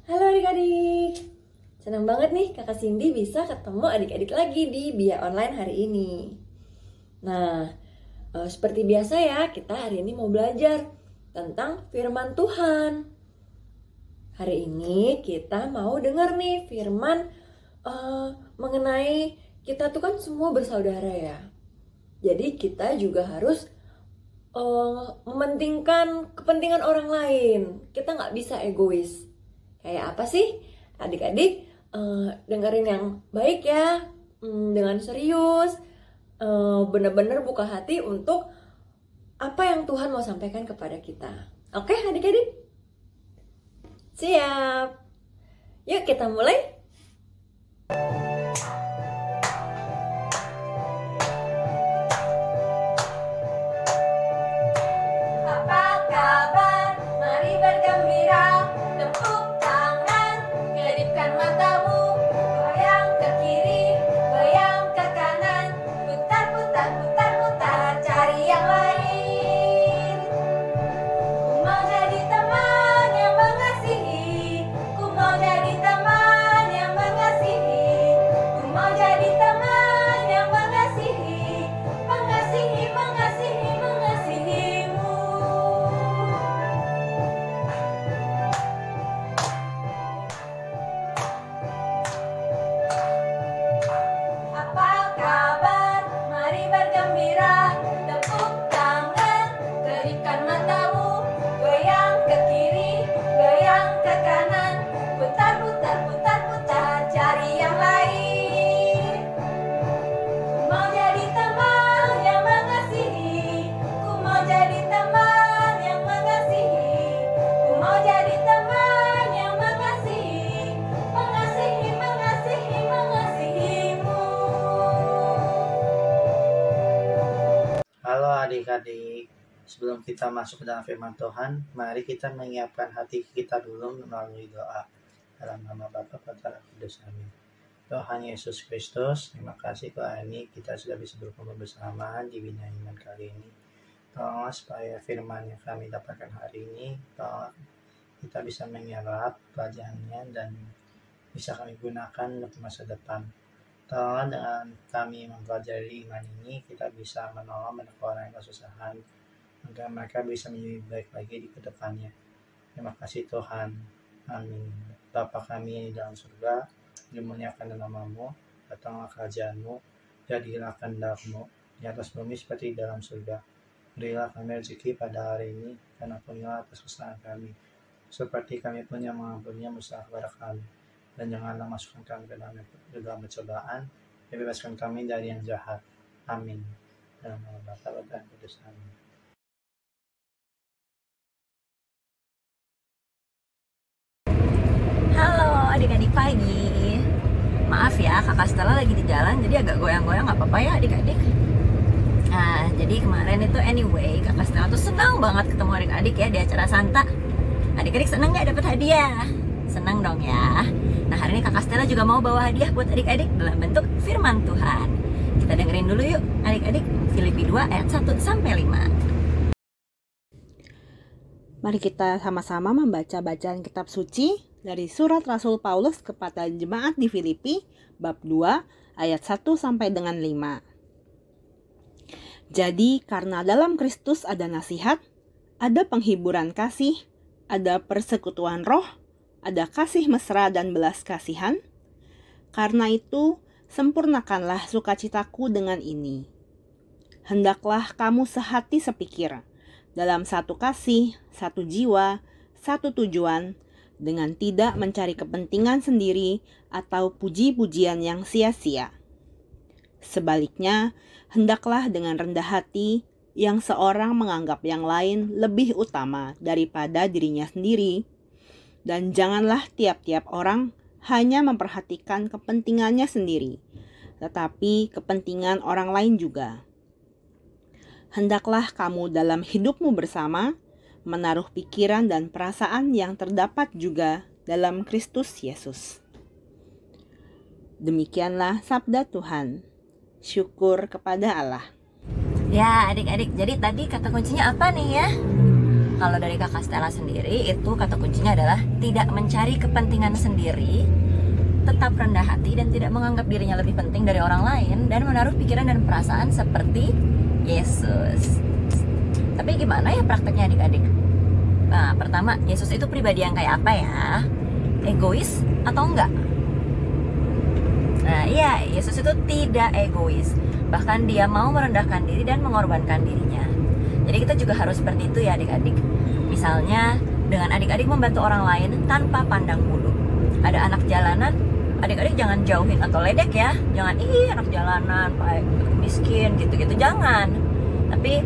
Halo adik-adik, senang banget nih kakak Cindy bisa ketemu adik-adik lagi di Bia Online hari ini. Nah, seperti biasa ya, kita hari ini mau belajar tentang firman Tuhan. Hari ini kita mau dengar nih firman mengenai kita tuh kan semua bersaudara ya. Jadi kita juga harus mementingkan kepentingan orang lain. Kita nggak bisa egois. Kayak apa sih? Adik-adik dengerin yang baik ya, dengan serius, benar-benar buka hati untuk apa yang Tuhan mau sampaikan kepada kita. Oke adik-adik? Siap. Yuk kita mulai. Adik-adik, sebelum kita masuk ke dalam firman Tuhan, mari kita menyiapkan hati kita dulu melalui doa. Dalam nama Bapa, Putra, dan Kudus. Amin. Tuhan Yesus Kristus, terima kasih Tuhan ini kita sudah bisa berkumpul bersama di Bina Iman kali ini. Tolong supaya firman yang kami dapatkan hari ini, tolong kita bisa menyerap pelajarannya dan bisa kami gunakan untuk masa depan. Tolong dengan kami mempelajari iman ini, kita bisa menolong banyak orang yang kesusahan, agar mereka bisa menjadi baik lagi di kedepannya. Terima kasih Tuhan. Amin. Bapa kami yang di dalam surga, dimuliakan namamu, datanglah kerajaan-Mu, jadilah kehendak-Mu di atas bumi seperti di dalam surga. Berilah kami rezeki pada hari ini, dan ampunilah atas kesalahan kami, seperti kami pun yang mengampuninya musuh kepada kami. Dan janganlah masukkan kami ke dalam pencobaan, bebaskan kami dari yang jahat. Amin. Dalam nama Bapa dan Kudus. Amin. Halo adik-adik pagi. Maaf ya, kakak Stella lagi di jalan, jadi agak goyang-goyang, nggak apa-apa ya adik-adik. Nah, jadi kemarin itu anyway, kakak Stella tuh senang banget ketemu adik-adik ya di acara Santa. Adik-adik senang nggak dapat hadiah? Senang dong ya. Nah, hari ini kakak Stella juga mau bawa hadiah buat adik-adik dalam bentuk firman Tuhan. Kita dengerin dulu yuk adik-adik, Filipi 2 ayat 1-5. Mari kita sama-sama membaca bacaan kitab suci dari surat Rasul Paulus kepada jemaat di Filipi bab 2 ayat 1-5. Jadi karena dalam Kristus ada nasihat, ada penghiburan kasih, ada persekutuan roh, ada kasih mesra dan belas kasihan. Karena itu, sempurnakanlah sukacitaku dengan ini. Hendaklah kamu sehati sepikir, dalam satu kasih, satu jiwa, satu tujuan, dengan tidak mencari kepentingan sendiri atau puji-pujian yang sia-sia. Sebaliknya, hendaklah dengan rendah hati, yang seorang menganggap yang lain lebih utama daripada dirinya sendiri, dan janganlah tiap-tiap orang hanya memperhatikan kepentingannya sendiri, tetapi kepentingan orang lain juga. Hendaklah kamu dalam hidupmu bersama menaruh pikiran dan perasaan yang terdapat juga dalam Kristus Yesus. Demikianlah sabda Tuhan. Syukur kepada Allah. Ya adik-adik, jadi tadi kata kuncinya apa nih ya? Kalau dari Kakak Stella sendiri, itu kata kuncinya adalah tidak mencari kepentingan sendiri, tetap rendah hati dan tidak menganggap dirinya lebih penting dari orang lain, dan menaruh pikiran dan perasaan seperti Yesus. Tapi gimana ya prakteknya adik-adik? Nah, pertama, Yesus itu pribadi yang kayak apa ya? Egois atau enggak? Nah iya, Yesus itu tidak egois. Bahkan dia mau merendahkan diri dan mengorbankan dirinya. Jadi kita juga harus seperti itu ya adik-adik. Misalnya dengan adik-adik membantu orang lain tanpa pandang bulu. Ada anak jalanan, adik-adik jangan jauhin atau ledek ya. Jangan, anak jalanan, miskin gitu-gitu, jangan. Tapi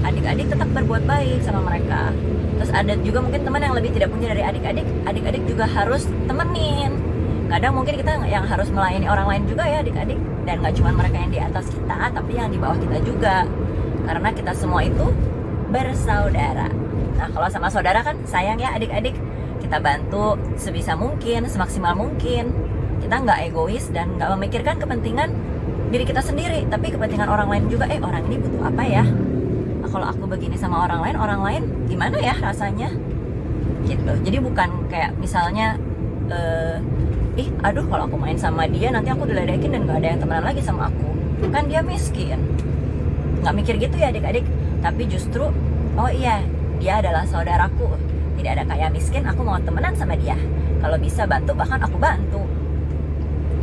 adik-adik tetap berbuat baik sama mereka. Terus ada juga mungkin teman yang lebih tidak punya dari adik-adik. Adik-adik juga harus temenin. Kadang mungkin kita yang harus melayani orang lain juga ya adik-adik. Dan gak cuma mereka yang di atas kita, tapi yang di bawah kita juga. Karena kita semua itu bersaudara. Nah kalau sama saudara kan sayang ya adik-adik. Kita bantu sebisa mungkin, semaksimal mungkin. Kita nggak egois dan nggak memikirkan kepentingan diri kita sendiri, tapi kepentingan orang lain juga. Orang ini butuh apa ya? Nah, kalau aku begini sama orang lain gimana ya rasanya? Gitu. Jadi bukan kayak misalnya aduh kalau aku main sama dia nanti aku diledekin dan gak ada yang temenan lagi sama aku. Kan dia miskin. Nggak mikir gitu ya adik-adik. Tapi justru, oh iya, dia adalah saudaraku. Tidak ada kayak miskin, aku mau temenan sama dia. Kalau bisa bantu, bahkan aku bantu.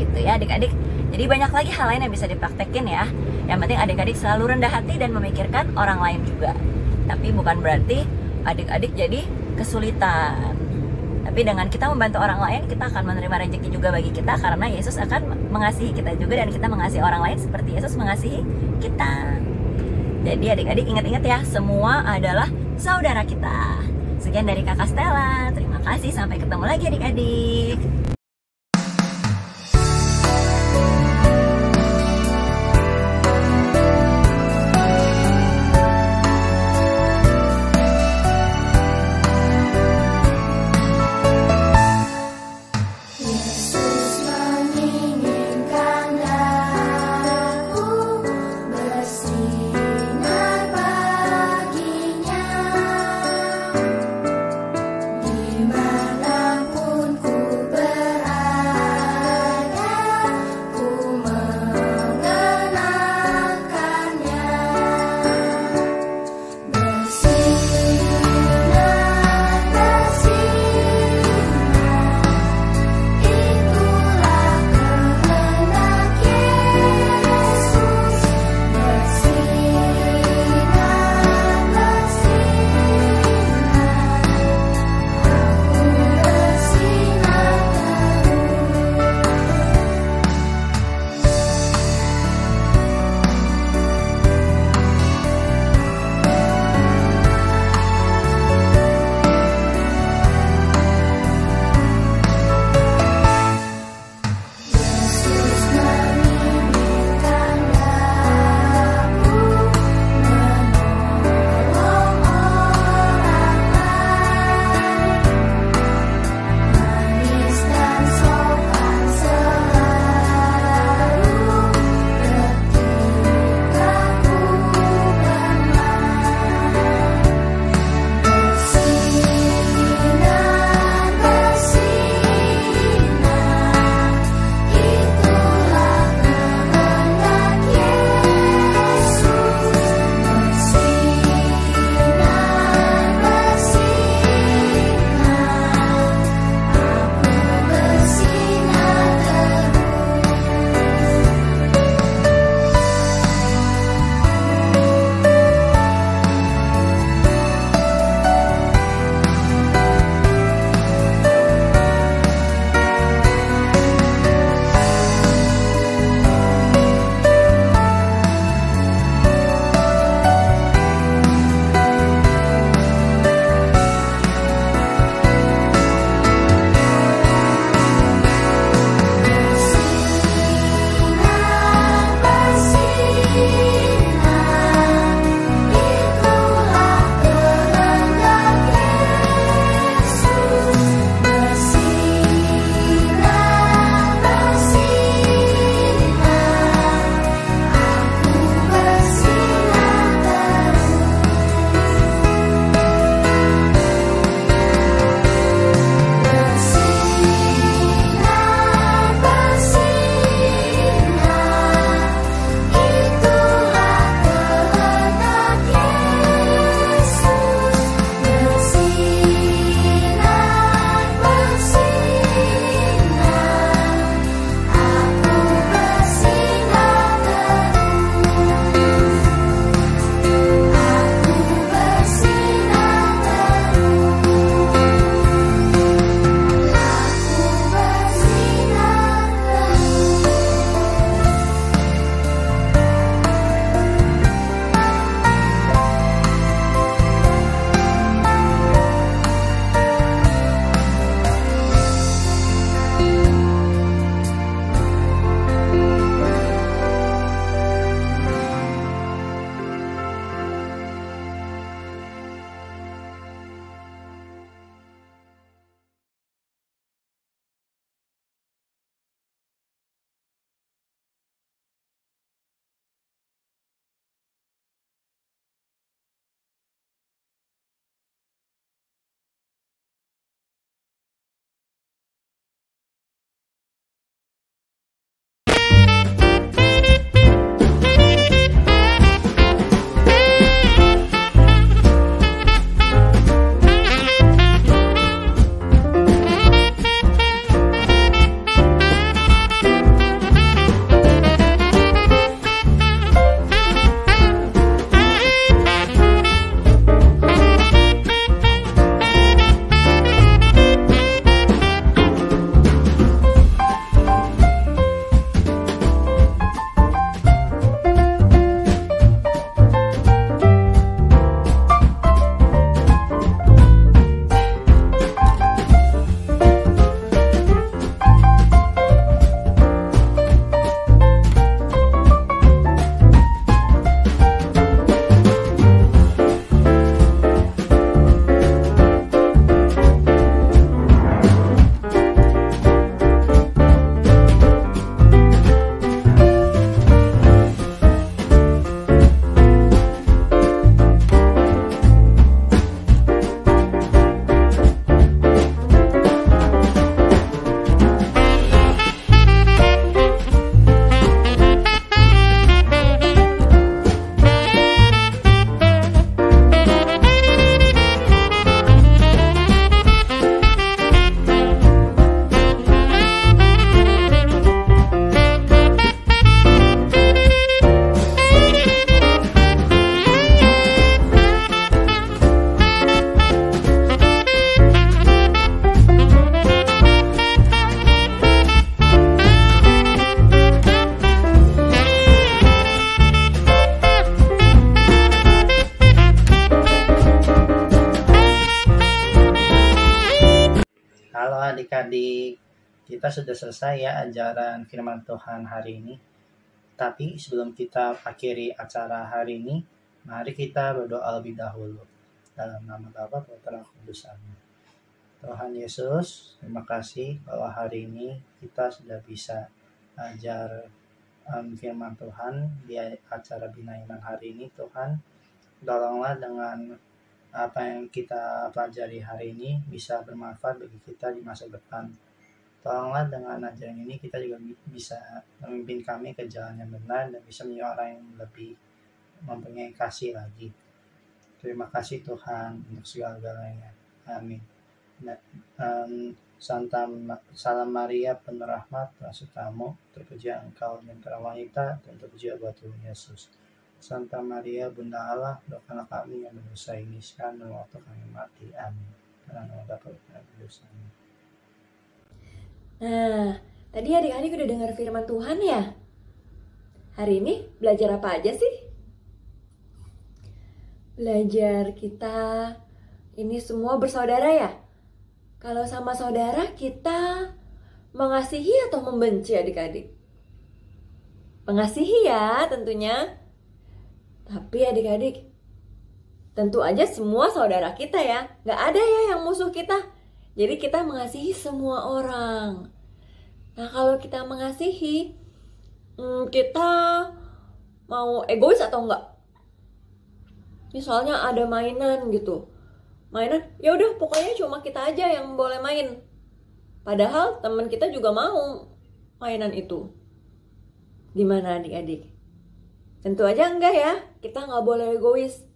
Gitu ya adik-adik. Jadi banyak lagi hal lain yang bisa dipraktekin ya. Yang penting adik-adik selalu rendah hati dan memikirkan orang lain juga. Tapi bukan berarti adik-adik jadi kesulitan. Tapi dengan kita membantu orang lain, kita akan menerima rezeki juga bagi kita. Karena Yesus akan mengasihi kita juga, dan kita mengasihi orang lain seperti Yesus mengasihi kita. Jadi adik-adik ingat-ingat ya, semua adalah saudara kita. Sekian dari Kakak Stella. Terima kasih, sampai ketemu lagi adik-adik. Dimanapun ku berada. adik-adik, kita sudah selesai ya ajaran firman Tuhan hari ini. Tapi sebelum kita akhiri acara hari ini, mari kita berdoa lebih dahulu. Dalam nama Bapa, Putra, Roh Kudus. Amin. Tuhan Yesus, terima kasih bahwa hari ini kita sudah bisa ajar firman Tuhan di acara Bina Iman hari ini. Tuhan, tolonglah dengan apa yang kita pelajari hari ini bisa bermanfaat bagi kita di masa depan. Tolonglah dengan ajaran ini kita juga bisa memimpin kami ke jalan yang benar dan bisa menjadi orang yang lebih mempunyai kasih lagi. Terima kasih Tuhan untuk segala-galanya. Amin. Salam Maria penuh rahmat, Tuhan sertamu, terpuji Engkau di antara wanita dan terpuji buah Tuhan Yesus. Santa Maria Bunda Allah, doakanlah kami yang berdosa ini sekarang dan waktu kami mati. Amin. Dalam nama Bapa dan Kudus. Amin. Nah, tadi adik-adik udah dengar firman Tuhan ya? Hari ini belajar apa aja sih? Belajar kita ini semua bersaudara ya? Kalau sama saudara kita mengasihi atau membenci adik-adik? Mengasihi ya tentunya. Tapi adik-adik, tentu aja semua saudara kita ya. Gak ada ya yang musuh kita. Jadi kita mengasihi semua orang. Nah kalau kita mengasihi, kita mau egois atau enggak? Misalnya ada mainan gitu. Mainan, ya udah pokoknya cuma kita aja yang boleh main. Padahal teman kita juga mau mainan itu. Gimana adik-adik? Tentu aja enggak ya. Kita nggak boleh egois.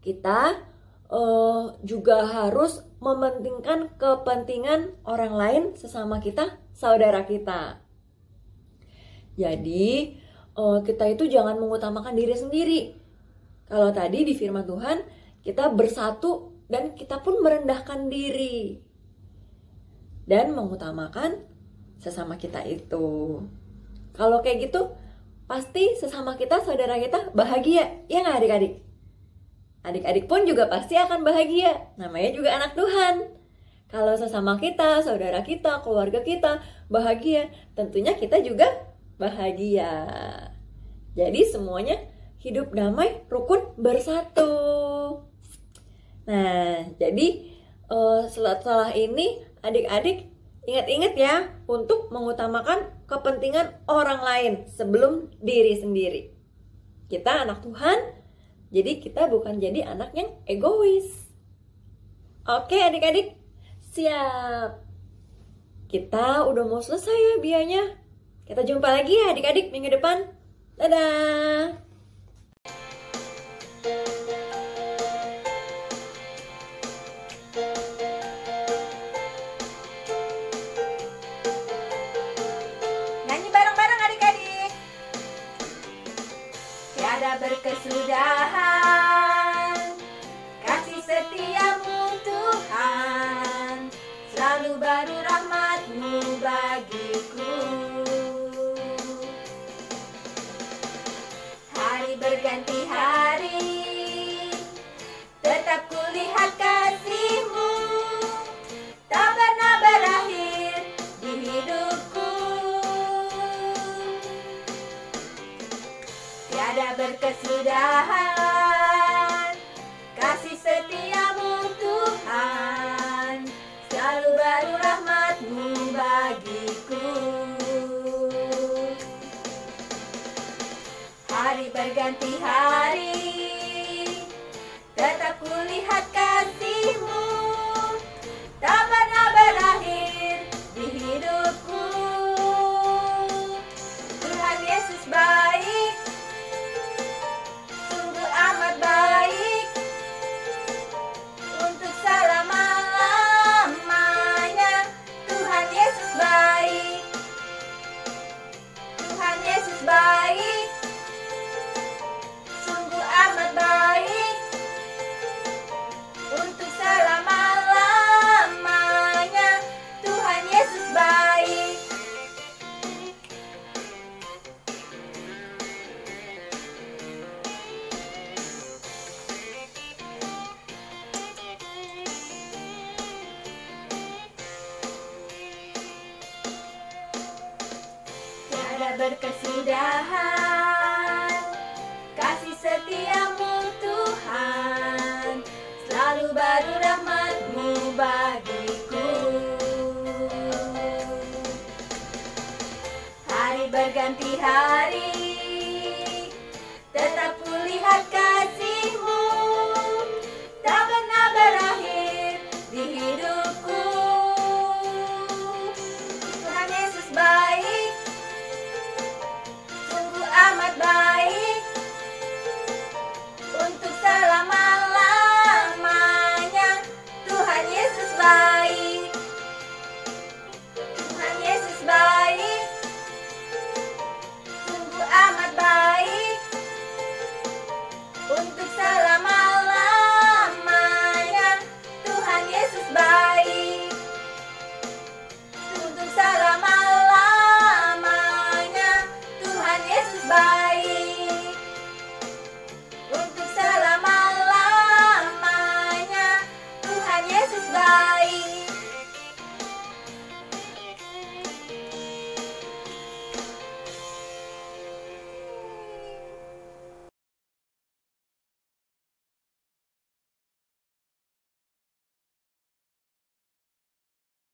Kita juga harus mementingkan kepentingan orang lain sesama kita, saudara kita. Jadi kita itu jangan mengutamakan diri sendiri. Kalau tadi di firman Tuhan kita bersatu dan kita pun merendahkan diri dan mengutamakan sesama kita itu. Kalau kayak gitu pasti sesama kita, saudara kita bahagia, ya nggak adik-adik? Adik-adik pun juga pasti akan bahagia, namanya juga anak Tuhan. Kalau sesama kita, saudara kita, keluarga kita bahagia, tentunya kita juga bahagia. Jadi semuanya hidup damai, rukun, bersatu. Nah, jadi setelah ini adik-adik ingat-ingat ya untuk mengutamakan kepentingan orang lain sebelum diri sendiri. Kita anak Tuhan, jadi kita bukan jadi anak yang egois. Oke adik-adik, siap. Kita udah mau selesai ya bianya. Kita jumpa lagi ya adik-adik minggu depan. Dadah. Nyanyi bareng-bareng adik-adik. Tiada berkesudahan kasih setiamu Tuhan, selalu baru rahmat-Mu bagiku. Hari berganti hari, tetap kulihat kasih-Mu, tak pernah berakhir di hidupku. Tiada berkesudahan kasih setiamu Tuhan, selalu baru rahmat-Mu bagiku. Hari berganti hari, tetap kulihat kasih-Mu, tak pernah berakhir di hidupku. Tuhan Yesus baik, sungguh amat baik, untuk selama-lamanya. Tuhan Yesus baik, Tuhan Yesus baik, sungguh amat baik, berkesudahan. Kasih setiamu Tuhan, selalu baru rahmat-Mu bagiku. Hari berganti hari,